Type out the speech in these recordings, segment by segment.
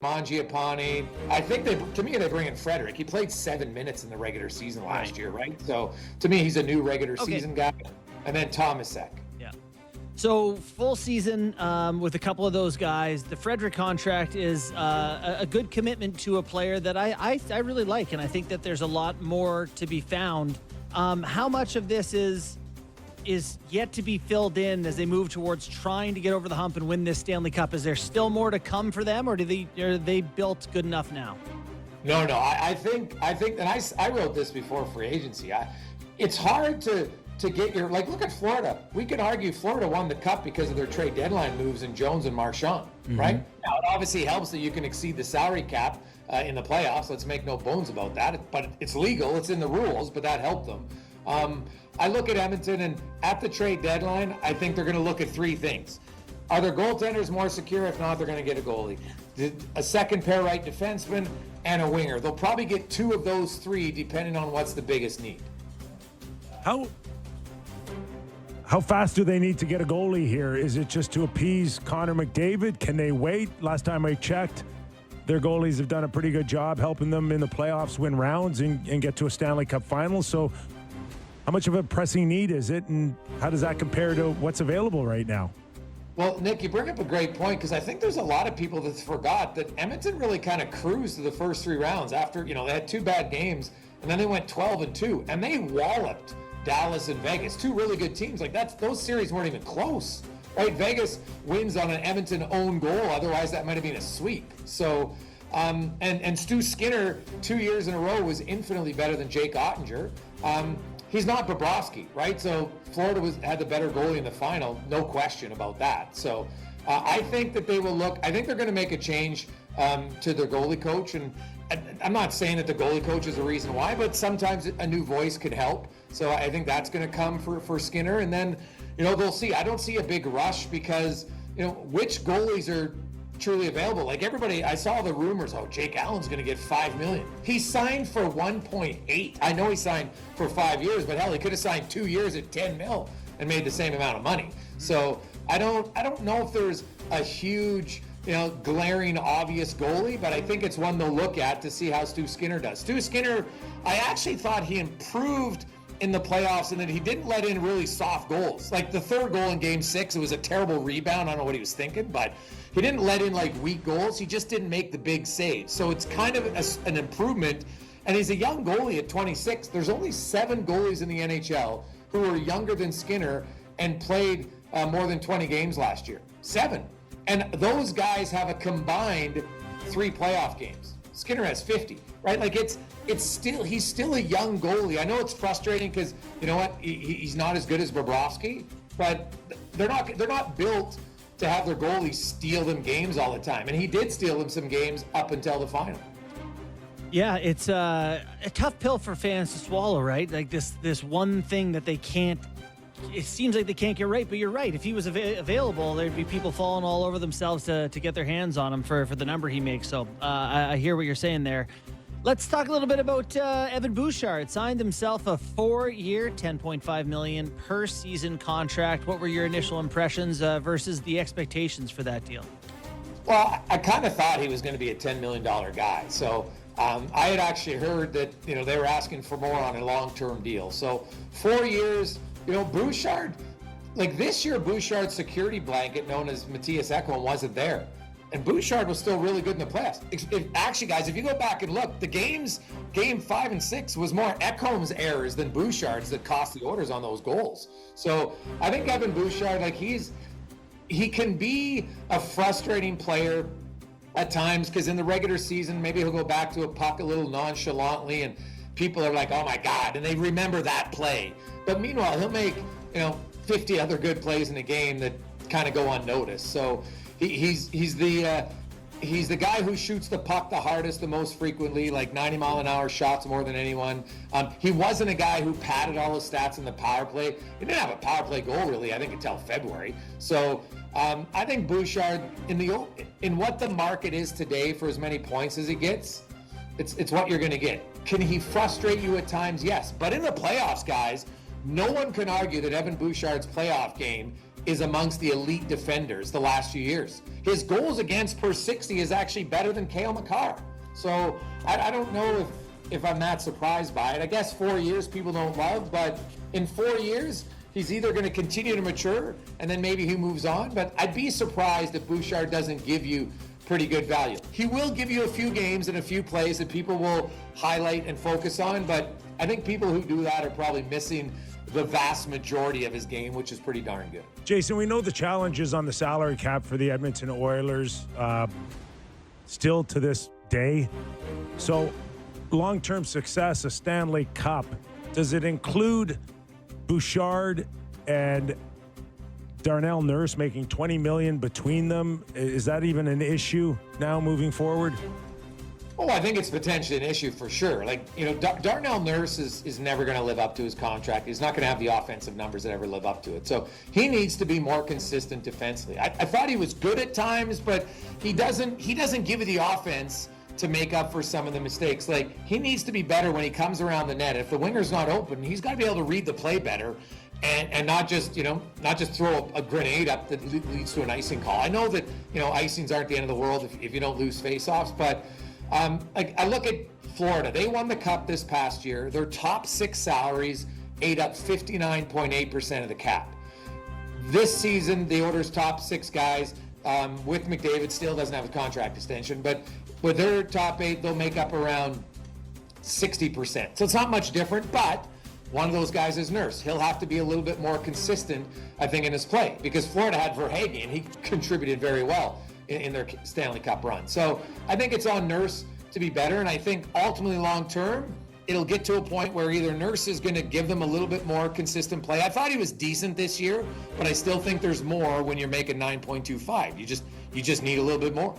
Mangiapane. I think to me, they bring in Frederick. He played 7 minutes in the regular season last year, right? So to me, he's a new regular season guy. And then Tomasek. Yeah. So full season with a couple of those guys. The Frederick contract is a good commitment to a player that I really like, and I think that there's a lot more to be found. How much of this is yet to be filled in as they move towards trying to get over the hump and win this Stanley Cup? Is there still more to come for them, or are they built good enough now? No. I think, and I wrote this before free agency. It's hard to get your, like, look at Florida. We can argue Florida won the Cup because of their trade deadline moves in Jones and Marchand, right? Now, it obviously helps that you can exceed the salary cap in the playoffs. Let's make no bones about that. But it's legal. It's in the rules, but that helped them. I look at Edmonton, and at the trade deadline, I think they're going to look at three things. Are their goaltenders more secure? If not, they're going to get a goalie. A second pair right defenseman and a winger. They'll probably get two of those three, depending on what's the biggest need. How fast do they need to get a goalie here? Is it just to appease Connor McDavid? Can they wait? Last time I checked, their goalies have done a pretty good job helping them in the playoffs win rounds and get to a Stanley Cup final. So how much of a pressing need is it, and how does that compare to what's available right now? Well, Nick, you bring up a great point, because I think there's a lot of people that forgot that Edmonton really kind of cruised to the first three rounds after, they had two bad games, and then they went 12-2, and they walloped Dallas and Vegas, two really good teams. Like, those series weren't even close, right? Vegas wins on an Edmonton own goal. Otherwise, that might have been a sweep. So, and Stu Skinner 2 years in a row was infinitely better than Jake Ottinger. He's not Bobrovsky, right? So Florida had the better goalie in the final, no question about that. So I think that they will look. I think they're going to make a change to their goalie coach, and I'm not saying that the goalie coach is the reason why, but sometimes a new voice could help. So I think that's going to come for Skinner, and then they'll see. I don't see a big rush because which goalies are truly available. Like everybody, I saw the rumors, Jake Allen's going to get $5 million. He signed for 1.8. I know he signed for 5 years, but hell, he could have signed 2 years at 10 mil and made the same amount of money. So I don't know if there's a huge glaring obvious goalie, but I think it's one they'll look at to see how Stu Skinner does. Stu Skinner, I actually thought he improved in the playoffs, and that he didn't let in really soft goals. Like the third goal in Game 6, it was a terrible rebound. I don't know what he was thinking, but he didn't let in like weak goals. He just didn't make the big saves. So it's kind of an improvement. And he's a young goalie at 26. There's only 7 goalies in the NHL who are younger than Skinner and played more than 20 games last year. 7. And those guys have a combined 3 playoff games. Skinner has 50, right? Like he's still a young goalie. I know it's frustrating because he's not as good as Bobrovsky, but they're not built to have their goalies steal them games all the time. And he did steal them some games up until the final. Yeah, it's a tough pill for fans to swallow, right? Like this one thing that they can't. It seems like they can't get right, but you're right. If he was available, there'd be people falling all over themselves to get their hands on him for the number he makes. So I hear what you're saying there. Let's talk a little bit about Evan Bouchard. Signed himself a 4-year, $10.5 million per season contract. What were your initial impressions versus the expectations for that deal? Well, I kind of thought he was going to be a $10 million guy. So I had actually heard that they were asking for more on a long-term deal. So 4 years. Bouchard, like this year, Bouchard's security blanket, known as Matthias Ekholm, wasn't there. And Bouchard was still really good in the playoffs. Actually, guys, if you go back and look, the Game 5 and 6 was more Ekholm's errors than Bouchard's that cost the Oilers on those goals. So I think Evan Bouchard, like he can be a frustrating player at times, because in the regular season, maybe he'll go back to a puck a little nonchalantly and people are like, oh my God, and they remember that play. But meanwhile, he'll make 50 other good plays in a game that kind of go unnoticed. So he's the guy who shoots the puck the hardest, the most frequently, like 90-mile-an-hour shots more than anyone. He wasn't a guy who padded all his stats in the power play. He didn't have a power play goal really, I think, until February. So I think Bouchard, in what the market is today for as many points as he gets, it's what you're going to get. Can he frustrate you at times? Yes. But in the playoffs, guys, no one can argue that Evan Bouchard's playoff game is amongst the elite defenders the last few years. His goals against per 60 is actually better than Cale Makar. So I don't know if I'm that surprised by it. I guess 4 years people don't love, but in 4 years, he's either going to continue to mature and then maybe he moves on, but I'd be surprised if Bouchard doesn't give you pretty good value. He will give you a few games and a few plays that people will highlight and focus on, but I think people who do that are probably missing the vast majority of his game, which is pretty darn good. Jason, we know the challenges on the salary cap for the Edmonton Oilers still to this day. So long-term success, a Stanley Cup, does it include Bouchard and Darnell Nurse making $20 million between them? Is that even an issue now moving forward? Oh, I think it's potentially an issue for sure. Like, Darnell Nurse is never going to live up to his contract. He's not going to have the offensive numbers that ever live up to it. So he needs to be more consistent defensively. I thought he was good at times, but he doesn't give you the offense to make up for some of the mistakes. Like, he needs to be better when he comes around the net. If the winger's not open, he's got to be able to read the play better and not just throw a grenade up that leads to an icing call. I know that, icings aren't the end of the world if you don't lose faceoffs, but I look at Florida. They won the Cup this past year. Their top 6 salaries ate up 59.8% of the cap. This season, the Oilers' top 6 guys, with McDavid, still doesn't have a contract extension, but with their top 8, they'll make up around 60%. So it's not much different, but one of those guys is Nurse. He'll have to be a little bit more consistent, I think, in his play, because Florida had Verhaeghe, and he contributed very well in their Stanley Cup run. So I think it's on Nurse to be better, and I think ultimately long term, it'll get to a point where either Nurse is going to give them a little bit more consistent play. I thought he was decent this year, but I still think there's more when you're making 9.25. You just need a little bit more.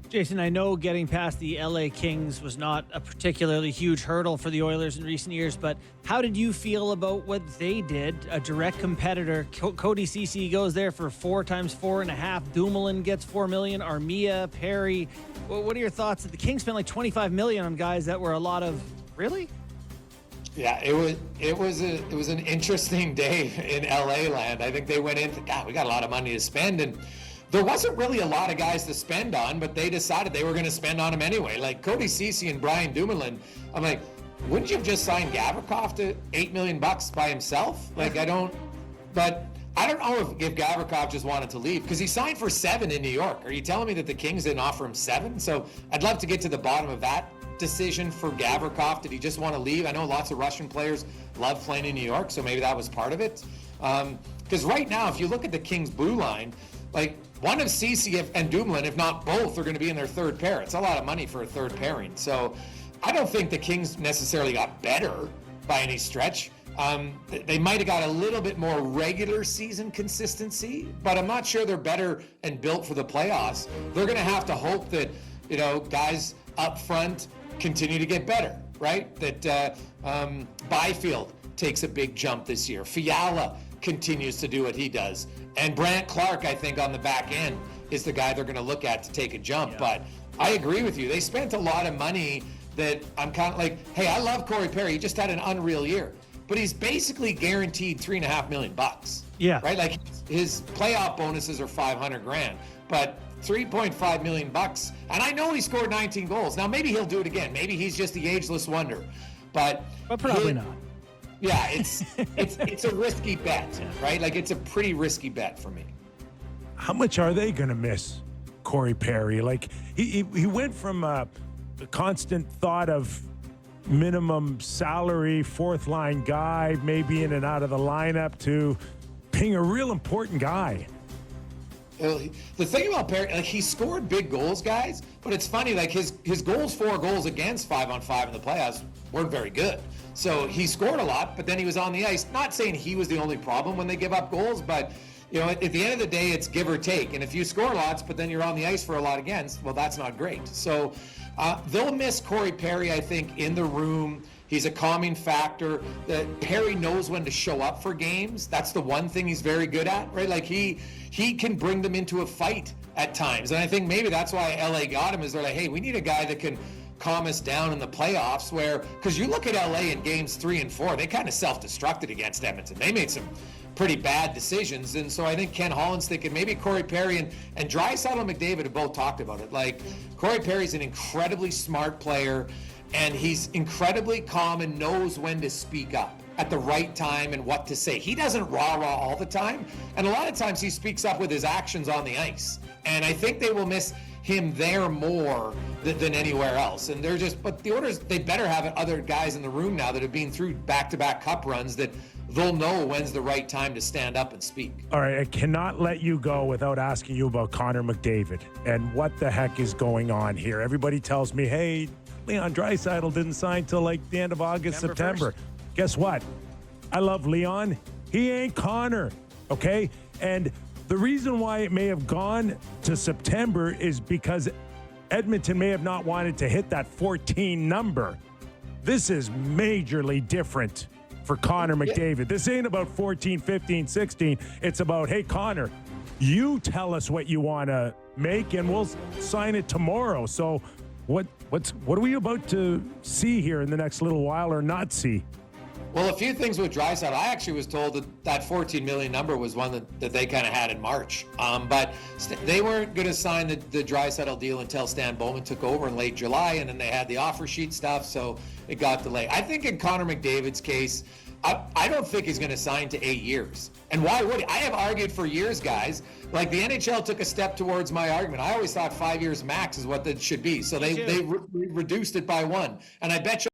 Jason, I know getting past the LA Kings was not a particularly huge hurdle for the Oilers in recent years, but how did you feel about what they did? A direct competitor, Cody Ceci goes there for 4 times 4.5. Dumoulin gets $4 million. Armia, Perry. What are your thoughts? The Kings spent like $25 million on guys that were a lot of, really? Yeah, it was an interesting day in LA land. I think they went in, we got a lot of money to spend, and there wasn't really a lot of guys to spend on, but they decided they were going to spend on him anyway. Like Cody Ceci and Brian Dumoulin, I'm like, wouldn't you have just signed Gavrikov to $8 million by himself? Like, I don't know if Gavrikov just wanted to leave, because he signed for 7 in New York. Are you telling me that the Kings didn't offer him 7? So I'd love to get to the bottom of that decision for Gavrikov. Did he just want to leave? I know lots of Russian players love playing in New York, so maybe that was part of it. Because right now, if you look at the Kings blue line, like, one of Ceci and Dumoulin, if not both, are going to be in their third pair. It's a lot of money for a third pairing. So I don't think the Kings necessarily got better by any stretch. They might have got a little bit more regular season consistency, but I'm not sure they're better and built for the playoffs. They're going to have to hope that, guys up front continue to get better, right? That Byfield takes a big jump this year. Fiala continues to do what he does. And Brant Clark, I think, on the back end is the guy they're going to look at to take a jump. Yeah. But I agree with you. They spent a lot of money that I'm kind of like, hey, I love Corey Perry. He just had an unreal year. But he's basically guaranteed $3.5 million. Yeah. Right? Like, his playoff bonuses are $500,000. But $3.5 million. And I know he scored 19 goals. Now, maybe he'll do it again. Maybe he's just the ageless wonder. But probably not. Yeah, it's a risky bet, right? Like, it's a pretty risky bet for me. How much are they going to miss Corey Perry? Like, he went from a constant thought of minimum salary, 4th line guy, maybe in and out of the lineup, to being a real important guy. The thing about Perry, like, he scored big goals, guys, but it's funny, like, his goals, 4 goals against 5-on-5 in the playoffs weren't very good. So he scored a lot, but then he was on the ice. Not saying he was the only problem when they give up goals, but at the end of the day, it's give or take. And if you score lots, but then you're on the ice for a lot against, well, that's not great. So they'll miss Corey Perry, I think, in the room. He's a calming factor. Perry knows when to show up for games. That's the one thing he's very good at, right? Like, he can bring them into a fight at times. And I think maybe that's why LA got him, is they're like, hey, we need a guy that can calm us down in the playoffs, because you look at LA in games 3 and 4, they kind of self-destructed against Edmonton. They made some pretty bad decisions. And so I think Ken Holland's thinking maybe Corey Perry and Draisaitl and McDavid have both talked about it. Like, Corey Perry's an incredibly smart player, and he's incredibly calm and knows when to speak up at the right time and what to say. He doesn't rah-rah all the time, and a lot of times he speaks up with his actions on the ice. And I think they will miss him there more than anywhere else. And but the Oilers, they better have other guys in the room now that have been through back-to-back cup runs that they'll know when's the right time to stand up and speak. All right, I cannot let you go without asking you about Connor McDavid and what the heck is going on here. Everybody tells me, hey, Leon Draisaitl didn't sign till like the end of August, September. Guess what? I love Leon. He ain't Connor, okay? And the reason why it may have gone to September is because Edmonton may have not wanted to hit that 14 number. This is majorly different for Connor McDavid. This ain't about 14, 15, 16. It's about, hey, Connor, you tell us what you want to make and we'll sign it tomorrow. So what are we about to see here in the next little while or not see? Well, a few things with Draisaitl. I actually was told that 14 million number was one that they kind of had in March. But they weren't going to sign the Draisaitl deal until Stan Bowman took over in late July, and then they had the offer sheet stuff, so it got delayed. I think in Connor McDavid's case, I don't think he's going to sign to 8 years. And why would he? I have argued for years, guys. Like, the NHL took a step towards my argument. I always thought 5 years max is what that should be. So they reduced it by 1. And I bet you